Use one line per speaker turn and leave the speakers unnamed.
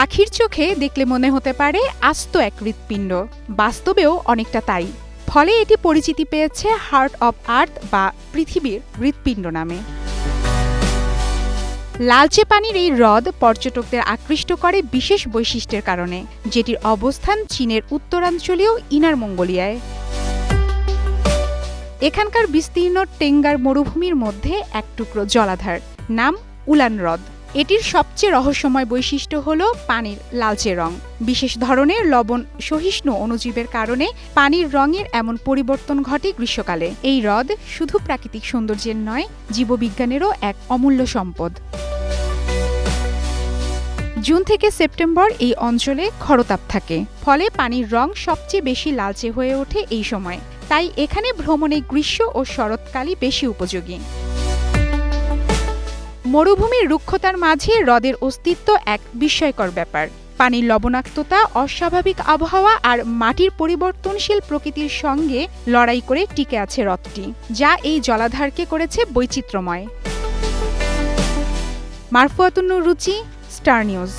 পাখির চোখে দেখলে মনে হতে পারে আস্ত এক হৃৎপিণ্ড, বাস্তবেও অনেকটা তাই। ফলে এটি পরিচিতি পেয়েছে হার্ট অব আর্থ বা পৃথিবীর হৃৎপিণ্ড নামে। লালচে পানির এই হ্রদ পর্যটকদের আকৃষ্ট করে বিশেষ বৈশিষ্ট্যের কারণে, যেটির অবস্থান চীনের উত্তরাঞ্চলীয় ইনার মঙ্গোলিয়ায়। এখানকার বিস্তীর্ণ টেঙ্গার মরুভূমির মধ্যে এক টুকরো জলাধার, নাম উলান হ্রদ। এটির সবচেয়ে রহস্যময় বৈশিষ্ট্য হল পানির লালচে রং। বিশেষ ধরনের লবণ সহিষ্ণু অণুজীবের কারণে পানির রঙের এমন পরিবর্তন ঘটে গ্রীষ্মকালে। এই হ্রদ শুধু প্রাকৃতিক সৌন্দর্যের নয়, জীববিজ্ঞানেরও এক অমূল্য সম্পদ। জুন থেকে সেপ্টেম্বর এই অঞ্চলে খরতাপ থাকে, ফলে পানির রং সবচেয়ে বেশি লালচে হয়ে ওঠে এই সময়। তাই এখানে ভ্রমণে গ্রীষ্ম ও শরৎকালই বেশি উপযোগী। মরুভূমির রুক্ষতার মাঝে হ্রদের অস্তিত্ব এক বিস্ময়কর ব্যাপার। পানির লবণাক্ততা, অস্বাভাবিক আবহাওয়া আর মাটির পরিবর্তনশীল প্রকৃতির সঙ্গে লড়াই করে টিকে আছে হ্রদটি, যা এই জলাধারকে করেছে বৈচিত্র্যময়। মারফুয়াতুন নূর রুচি, স্টার নিউজ।